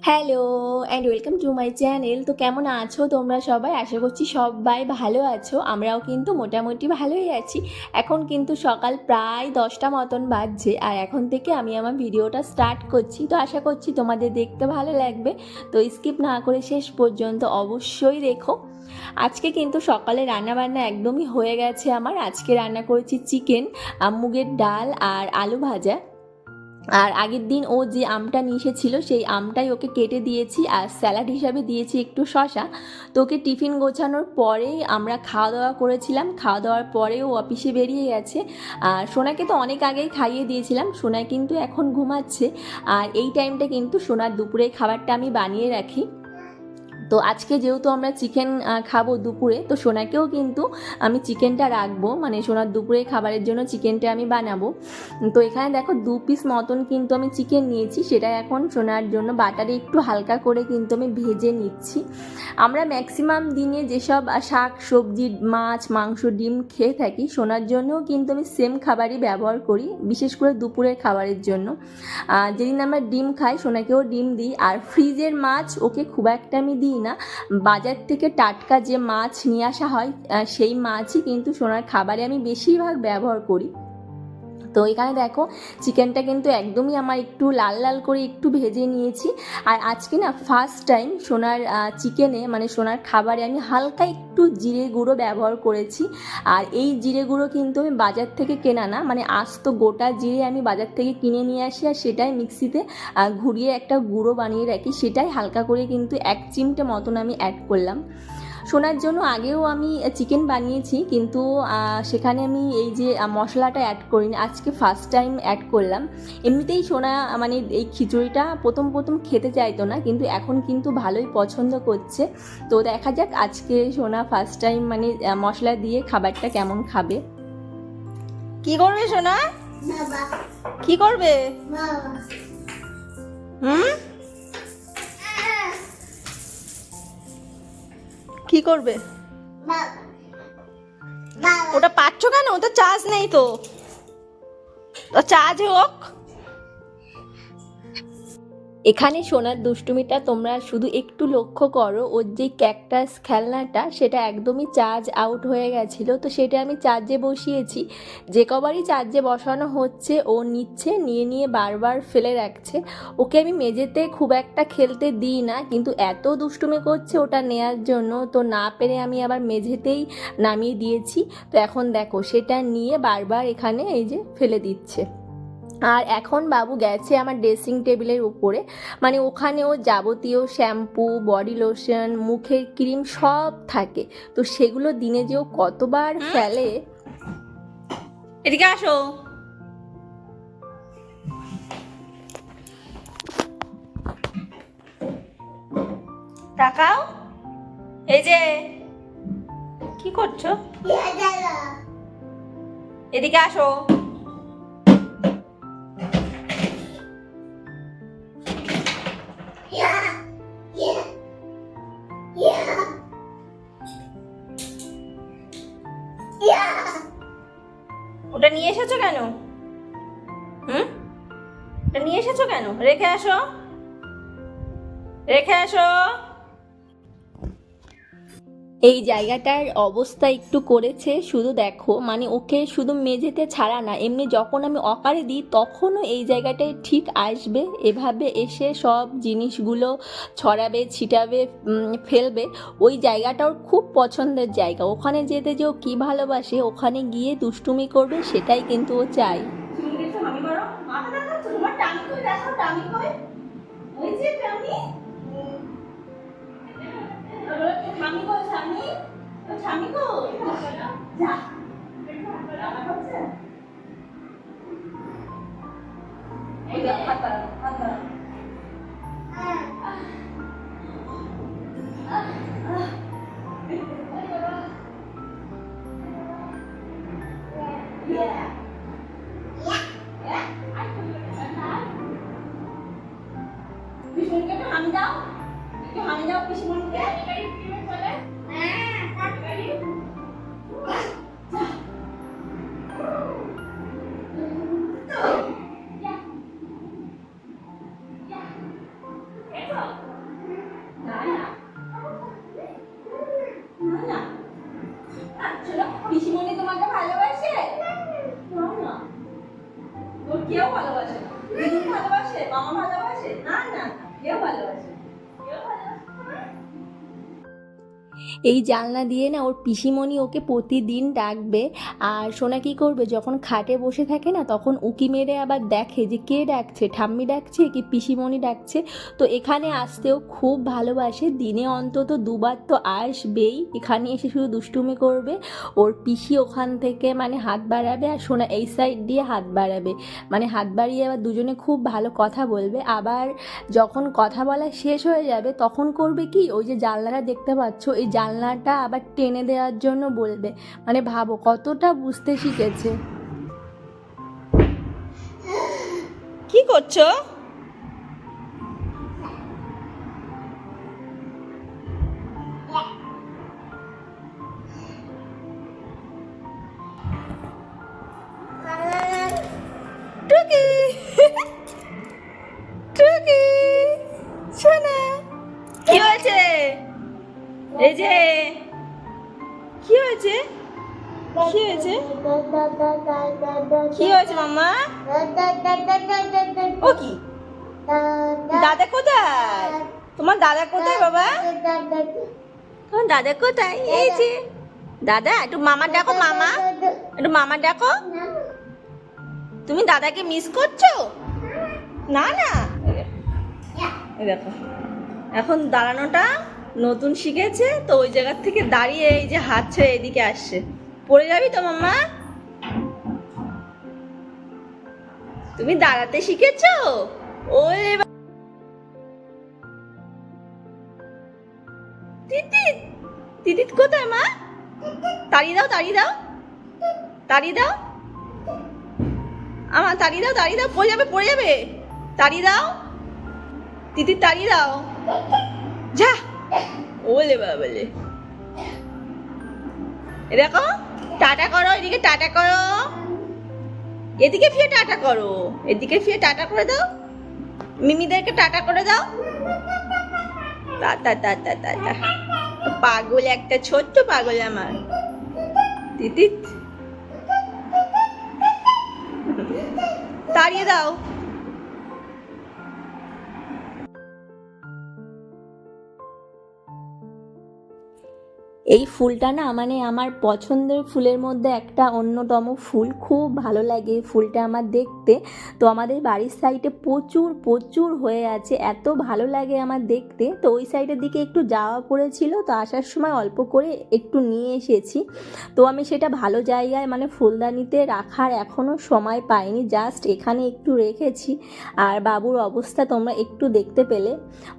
Hello and welcome to my channel. তো কেমন আছো তোমরা সবাই? আশা করছি সবাই ভালো আছো। আমরাও কিন্তু মোটামুটি ভালোই আছি। এখন কিন্তু সকাল প্রায় 10টা মতন বাজছে, আর এখন থেকে আমি আমার ভিডিওটা স্টার্ট করছি। তো আশা করছি তোমাদের দেখতে ভালো লাগবে। তো স্কিপ না করে শেষ পর্যন্ত অবশ্যই দেখো। আজকে কিন্তু সকালে রান্নাবান্না একদমই হয়ে গেছে আমার। আজকে রান্না করেছি চিকেন, মুগের ডাল আর আলু ভাজা। আর আগের দিন ও যে আমটা নিয়ে এসেছিলো সেই আমটাই ওকে কেটে দিয়েছি, আর স্যালাড হিসাবে দিয়েছি একটু শশা। তো ওকে টিফিন গোছানোর পরেই আমরা খাওয়া দাওয়া করেছিলাম। খাওয়া দাওয়ার পরে ও অফিসে বেরিয়ে গেছে। আর সোনাকে তো অনেক আগেই খাইয়ে দিয়েছিলাম। সোনা কিন্তু এখন ঘুমাচ্ছে, আর এই টাইমটা কিন্তু সোনার দুপুরের খাবারটা আমি বানিয়ে রাখি। তো আজকে যেহেতু আমরা চিকেন খাবো দুপুরে, তো সোনাকেও কিন্তু আমি চিকেনটা রাখবো, মানে সোনার দুপুরে খাবারের জন্য চিকেনটা আমি বানাবো। তো এখানে দেখো 2 পিস মতন কিন্তু আমি চিকেন নিয়েছি, সেটা এখন সোনার জন্য বাটারে একটু হালকা করে কিন্তু আমি ভেজে নিচ্ছি। আমরা ম্যাক্সিমাম দিনে যেসব শাক সবজি মাছ মাংস ডিম খেয়ে থাকি, সোনার জন্যও কিন্তু আমি সেম খাবারই ব্যবহার করি, বিশেষ করে দুপুরের খাবারের জন্য। যেদিন আমরা ডিম খাই সোনাকেও ডিম দিই। আর ফ্রিজের মাছ ওকে খুব একটা আমি দিই না। বাজার থেকে টাটকা যে মাছ নিয়ে আসা হয় সেই মাছই কিন্তু সোনার খাবারে আমি বেশিরভাগ ব্যবহার করি। তো এখানে দেখো চিকেনটা কিন্তু একদমই আমার একটু লাল লাল করে একটু ভেজে নিয়েছি। আর আজকে না ফার্স্ট টাইম সোনার চিকেনে, মানে সোনার খাবারে আমি হালকা একটু জিরে গুঁড়ো ব্যবহার করেছি। আর এই জিরে গুঁড়ো কিন্তু আমি বাজার থেকে কেনা না, মানে আস্ত গোটা জিরে আমি বাজার থেকে কিনে নিয়ে আসি, আর সেটাই মিক্সিতে ঘুরিয়ে একটা গুঁড়ো বানিয়ে রাখি। সেটাই হালকা করে কিন্তু 1 চিমটে মতন আমি অ্যাড করলাম। সোনার জন্য আগেও আমি চিকেন বানিয়েছি, কিন্তু সেখানে আমি এই যে মশলাটা অ্যাড করিনি, আজকে ফার্স্ট টাইম অ্যাড করলাম। এমনিতেই সোনা মানে এই খিচুড়িটা প্রথম প্রথম খেতে চাইতো না, কিন্তু এখন কিন্তু ভালোই পছন্দ করছে। তো দেখা যাক আজকে সোনা ফার্স্ট টাইম মানে মশলা দিয়ে খাবারটা কেমন খাবে। কি করবে সোনা? কি করবে? কি করবে? ওটা পাচ্ছ কেন? ওটা চার্জ নেই তো, চার্জ হোক। এখানে সোনার দুষ্টুমিটা তোমরা শুধু একটু লক্ষ্য করো। ওর যে ক্যাকটাস খেলনাটা সেটা একদমই চার্জ আউট হয়ে গেছিলো, তো সেটা আমি চার্জে বসিয়েছি। যে কবারই চার্জে বসানো হচ্ছে ও নিচ্ছে, নিয়ে নিয়ে বারবার ফেলে রাখছে। ওকে আমি মেঝেতে খুব একটা খেলতে দিই না, কিন্তু এত দুষ্টুমি করছে ওটা নেয়ার জন্য, তো না পেরে আমি আবার মেঝেতেই নামিয়ে দিয়েছি। তো এখন দেখো সেটা নিয়ে বারবার এখানে এই যে ফেলে দিচ্ছে। আর এখন বাবু গেছে আমার ড্রেসিং টেবিলের উপরে, মানে ওখানেও যাবতীয় শ্যাম্পু বডি লোশন মুখের ক্রিম সব থাকে। তো সেগুলো দিনে যে ও কতবার ফেলে। এদিকে আসো। তাকাও। এই যে কি করছো? এদিকে আসো। ওটা নিয়ে এসেছো কেন? ওটা নিয়ে এসেছো কেন? রেখে আসো, রেখে আসো। এই জায়গাটার অবস্থা একটু করেছে শুধু দেখো, মানে ওকে শুধু মেঝেতে ছাড়া না, এমনি যখন আমি অকারে দিই তখনও এই জায়গাটায় ঠিক আসবে, এভাবে এসে সব জিনিসগুলো ছড়াবে ছিটাবে ফেলবে। ওই জায়গাটা ওর খুব পছন্দের জায়গা, ওখানে যেতে যে ও কী ভালোবাসে, ওখানে গিয়ে দুষ্টুমি করবে সেটাই কিন্তু ও চায়। হামি দাও, হামি দাও পিসমণিকে। দিদি ভালোবাসে, মামা ভালোবাসে? না না, কেউ ভালোবাসে না। কেউ ভালোবাসে না। এই জানলা দিয়ে না ওর পিসিমণি ওকে প্রতিদিন ডাকবে। আর সোনা কী করবে, যখন খাটে বসে থাকে না তখন উকি মেরে আবার দেখে যে কে ডাকছে, ঠাম্মি ডাকছে কি পিসিমণি ডাকছে। তো এখানে আসতেও খুব ভালোবাসে, দিনে অন্তত দুবার তো আসবেই। এখানে এসে শুধু দুষ্টুমি করবে, ওর পিসি ওখান থেকে মানে হাত বাড়াবে আর সোনা এই সাইড দিয়ে হাত বাড়াবে, মানে হাত বাড়িয়ে আবার দুজনে খুব ভালো কথা বলবে। আবার যখন কথা বলা শেষ হয়ে যাবে তখন করবে কি, ওই যে জানলাটা দেখতে পাচ্ছ এই জানলাটা আবার টেনে দেওয়ার জন্য বলবে। মানে ভাবো কতটা বুঝতে শিখেছে। কি করছো? টুকি টুকি সোনা, কি হয়েছে? এই যে কি হয়েছে? কি হয়েছে? কি হয়েছে মাম্মা? ও কি? দাদা কোথায়? তোমার দাদা কোথায় বাবা? তোমার দাদা কোথায়? এই যে দাদা, একটু মামা ডাকো, মামা একটু মামা ডাকো। তুমি দাদাকে মিস করছো? না না, এই দেখো এখন দাঁড়ানোটা নতুন শিখেছে, তো ওই জায়গার থেকে দাঁড়িয়ে এই যে হাত ছেড়ে এদিকে আসছে। পড়ে যাবি তো মাম্মা? তুমি দাঁড়াতে শিখেছো? ওরে তিতিত, তিতিত কোথায় মা? তাড়িয়ে দাও, তাড়িয়ে দাও, তাড়িয়ে দাও, আমার তাড়িয়ে দাও, তাড়িয়ে দাও, পড়ে যাবে, পড়ে যাবে। তাড়িয়ে দাও, তিতির তাড়িয়ে দাও। যা, ওলে বাবলে। এ দেখো, টাটা করো, এদিকে টাটা করো, এদিকে ফিরে টাটা করো, এদিকে ফিরে টাটা করে দাও, মিমিদেরকে টাটা করে দাও। Tata tata tata. পাগল একটা, ছোট্ট পাগল আমার তিতিত। তাড়িয়ে দাও। এই ফুলটা না মানে আমার পছন্দের ফুলের মধ্যে একটা অন্যতম ফুল, খুব ভালো লাগে ফুলটা আমার দেখতে। তো আমাদের বাড়ির সাইডে প্রচুর প্রচুর হয়ে আছে, এত ভালো লাগে আমার দেখতে। তো ওই সাইডের দিকে একটু যাওয়া পড়েছিল, তো আসার সময় অল্প করে একটু নিয়ে এসেছি। তো আমি সেটা ভালো জায়গায় মানে ফুলদানিতে রাখার এখনও সময় পাইনি, জাস্ট এখানে একটু রেখেছি। আর বাবুর অবস্থা তোমরা একটু দেখতে পেলে,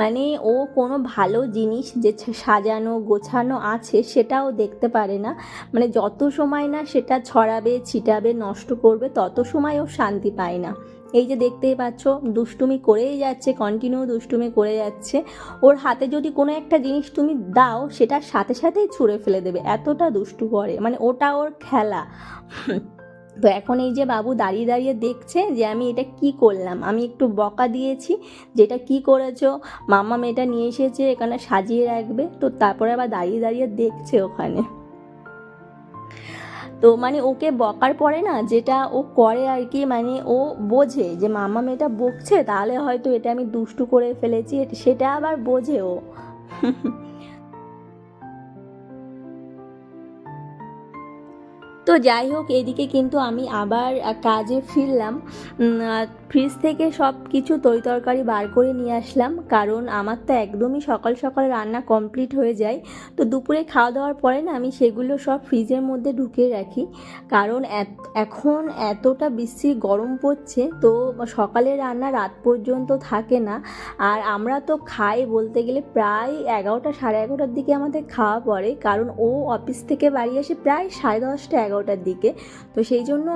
মানে ও কোনো ভালো জিনিস যে সাজানো গোছানো আছে সেটাও দেখতে পারে না। মানে যত সময় না সেটা ছড়াবে ছিটাবে নষ্ট করবে তত সময় ও শান্তি পায় না। এই যে দেখতেই পাচ্ছ দুষ্টুমি করেই যাচ্ছে, কন্টিনিউ দুষ্টুমি করে যাচ্ছে। ওর হাতে যদি কোনো একটা জিনিস তুমি দাও সেটা সাথে সাথেই ছুঁড়ে ফেলে দেবে, এতটা দুষ্টু করে, মানে ওটা ওর খেলা। তো এখন এই যে বাবু দাঁড়িয়ে দাঁড়িয়ে দেখছে যে আমি এটা কি করলাম। আমি একটু বকা দিয়েছি যেটা কি করেছো মাম্মা, মেয়েটা নিয়ে এসেছে এখানে সাজিয়ে রাখবে, তো তারপরে আবার দাঁড়িয়ে দাঁড়িয়ে দেখছে ওখানে। তো মানে ওকে বকার পরে না যেটা ও করে আর কি, মানে ও বোঝে যে মাম্মা মেয়েটা বকছে তাহলে হয়তো এটা আমি দুষ্টু করে ফেলেছি, সেটা আবার বোঝে ও। তো যাই হোক, এদিকে কিন্তু আমি আবার কাজে ফিরলাম। ফ্রিজ থেকে সব কিছু তরকারি বার করে নিয়ে আসলাম, কারণ আমার তো একদমই সকাল সকাল রান্না কমপ্লিট হয়ে যায়। তো দুপুরে খাওয়া দাওয়ার পরে না আমি সেগুলো সব ফ্রিজের মধ্যে ঢুকিয়ে রাখি, কারণ এখন এতটা বেশি গরম পড়ছে, তো সকালে রান্না রাত পর্যন্ত থাকে না। আর আমরা তো খাই বলতে গেলে প্রায় 11টা সাড়ে 11টার দিকে আমাদের খাওয়া পড়ে, কারণ ও অফিস থেকে বাড়ি আসে প্রায় 10:30 11টার দিকে। তো সেই জন্য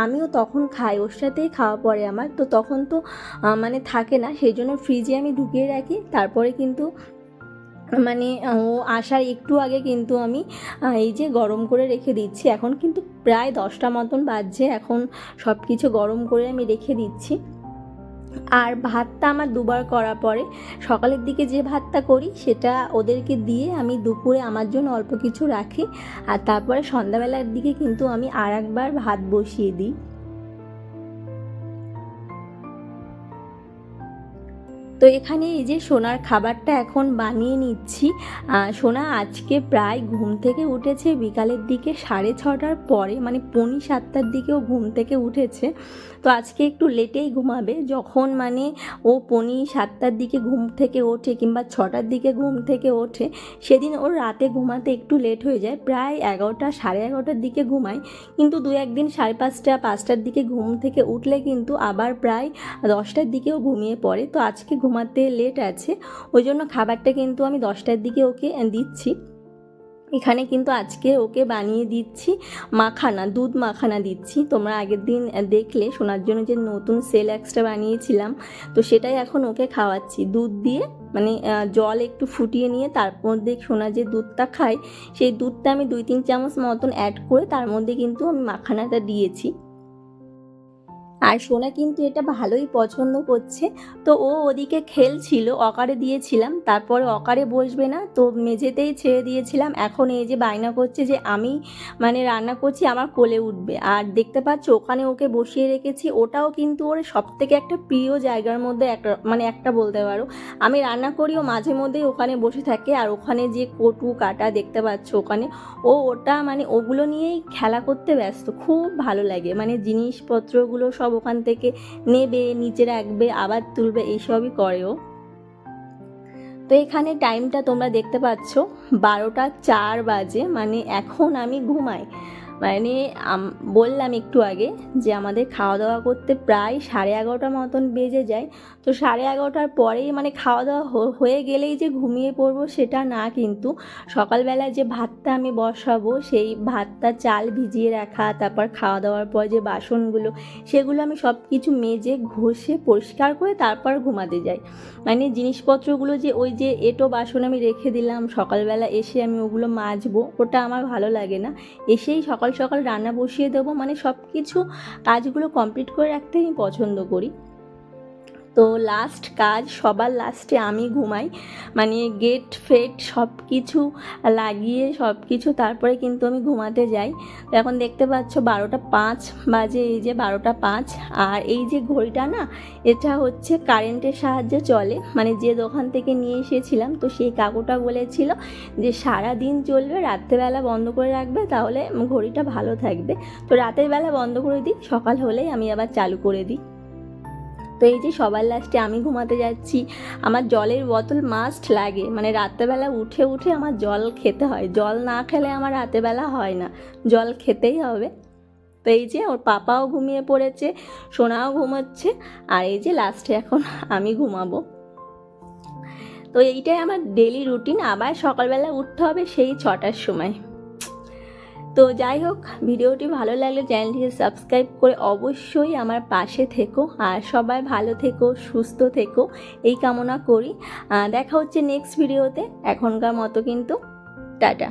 আমিও তখন খাই, ওর সাথেই খাওয়া পড়ে আমার, তো তখন তো মানে থাকে না, সেই জন্য ফ্রিজে আমি ঢুকিয়ে রাখি। তারপরে কিন্তু মানে ও আসার একটু আগে কিন্তু আমি এই যে গরম করে রেখে দিচ্ছি। এখন কিন্তু প্রায় 10টা মতন বাজছে, এখন সব কিছু গরম করে আমি রেখে দিচ্ছি। আর ভাতটা আমার দুবার করা পরে, সকালের দিকে যে ভাতটা করি সেটা ওদেরকে দিয়ে আমি দুপুরে আমার জন্য অল্প কিছু রাখি, আর তারপরে সন্ধ্যাবেলার দিকে কিন্তু আমি আর একবার ভাত বসিয়ে দিই। তো এখানে এই যে সোনার খাবারটা এখন বানিয়ে নিচ্ছি। সোনা আজকে প্রায় ঘুম থেকে উঠেছে বিকালের দিকে 6:30টার পরে, মানে 6:45টার দিকেও ঘুম থেকে উঠেছে। তো আজকে একটু লেটেই ঘুমাবে। যখন মানে ও 6:45টার দিকে ঘুম থেকে ওঠে কিংবা 6টার দিকে ঘুম থেকে ওঠে, সেদিন ওর রাতে ঘুমাতে একটু লেট হয়ে যায়, প্রায় 11টা 11:30টার দিকে ঘুমায়। কিন্তু 2-1 দিন 5:30 5টার দিকে ঘুম থেকে উঠলে কিন্তু আবার প্রায় 10টার দিকেও ঘুমিয়ে পড়ে। তো আজকে ঘুমাতে লেট আছে, ওই জন্য খাবারটা কিন্তু আমি 10টার দিকে ওকে দিচ্ছি। এখানে কিন্তু আজকে ওকে বানিয়ে দিচ্ছি মাখানা, দুধ মাখানা দিচ্ছি। তোমরা আগের দিন দেখলে সোনার জন্য যে নতুন সেল এক্সট্রা বানিয়েছিলাম, তো সেটাই এখন ওকে খাওয়াচ্ছি দুধ দিয়ে। মানে জল একটু ফুটিয়ে নিয়ে তার মধ্যে সোনা যে দুধটা খায়, সেই দুধটা আমি 2-3 চামচ মতন অ্যাড করে তার মধ্যে কিন্তু আমি মাখানাটা দিয়েছি। আর সোনা কিন্তু এটা ভালোই পছন্দ করছে। তো ও ওদিকে খেলছিল, অকারে দিয়েছিলাম, তারপরে অকারে বসবে না, তো মেঝেতেই ছেড়ে দিয়েছিলাম। এখন এই যে বায়না করছে যে আমি মানে রান্না করছি, আমার কোলে উঠবে। আর দেখতে পাচ্ছ ওখানে ওকে বসিয়ে রেখেছি, ওটাও কিন্তু ওর সবথেকে একটা প্রিয় জায়গার মধ্যে একটা বলতে পারো। আমি রান্না করি, ও মাঝে মধ্যেই ওখানে বসে থাকে। আর ওখানে যে কটু কাটা দেখতে পাচ্ছ ওখানে, ওটা মানে ওগুলো নিয়েই খেলা করতে ব্যস্ত। খুব ভালো লাগে, মানে জিনিসপত্রগুলো সব ওখান থেকে নেবে, নিচে রাখবে, আবার তুলবে, এইসবই করে ও। তো এখানে টাইমটা তোমরা দেখতে পাচ্ছ 12টা 4 বাজে, মানে এখন আমি ঘুমাই। মানে বললাম একটু আগে যে আমাদের খাওয়া দাওয়া করতে প্রায় 11:30 মতন বেজে যায়। তো 11:30টার পরেই মানে খাওয়া দাওয়া হয়ে গেলেই যে ঘুমিয়ে পড়বো সেটা না, কিন্তু সকালবেলা যে ভাতটা আমি বসাবো, সেই ভাতটা চাল ভিজিয়ে রাখা, তারপর খাওয়া দাওয়ার পর যে বাসনগুলো, সেগুলো আমি সব কিছু মেজে ঘষে পরিষ্কার করে তারপর ঘুমাতে যাই। মানে জিনিসপত্রগুলো যে ওই যে এঁটো বাসন আমি রেখে দিলাম, সকালবেলা এসে আমি ওগুলো মাজবো, ওটা আমার ভালো লাগে না। এসেই সকাল সকাল রান্না বসিয়ে দেবো, মানে সব কিছু কাজগুলো কমপ্লিট করে রাখতে আমি পছন্দ করি। তো লাস্ট কাজ, সবার লাস্টে আমি ঘুমাই, মানে গেট ফেট সব কিছু লাগিয়ে সব কিছু তারপরে কিন্তু আমি ঘুমাতে যাই। তো এখন দেখতে পাচ্ছ 12টা 5 বাজে, এই যে 12টা 5। আর এই যে ঘড়িটা না, এটা হচ্ছে কারেন্টের সাহায্যে চলে, মানে যে দোকান থেকে নিয়ে এসেছিলাম, তো সেই কাকুটা বলেছিল যে সারা দিন চলবে, রাত্রেবেলা বন্ধ করে রাখবে, তাহলে ঘড়িটা ভালো থাকবে। তো রাতের বেলা বন্ধ করে দিই, সকাল হলেই আমি আবার চালু করে দিই। তো এই যে সবার লাস্টে আমি ঘুমাতে যাচ্ছি। আমার জলের বোতল মাস্ট লাগে, মানে রাত্রেবেলা উঠে উঠে আমার জল খেতে হয়, জল না খেলে আমার রাতেরবেলা হয় না, জল খেতেই হবে। তো এই যে ওর পাপাও ঘুমিয়ে পড়েছে, সোনাও ঘুমোচ্ছে, আর এই যে লাস্টে এখন আমি ঘুমাবো। তো এইটাই আমার ডেলি রুটিন। আবার সকালবেলা উঠতে হবে সেই 6টার সময়। তো যাই হোক, ভিডিওটি ভালো লাগলে চ্যানেলটিকে সাবস্ক্রাইব করে অবশ্যই আমার পাশে থেকো, আর সবাই ভালো থেকো, সুস্থ থেকো, এই কামনা করি। দেখা হচ্ছে নেক্সট ভিডিওতে। এখনকার মতো কিন্তু টাটা।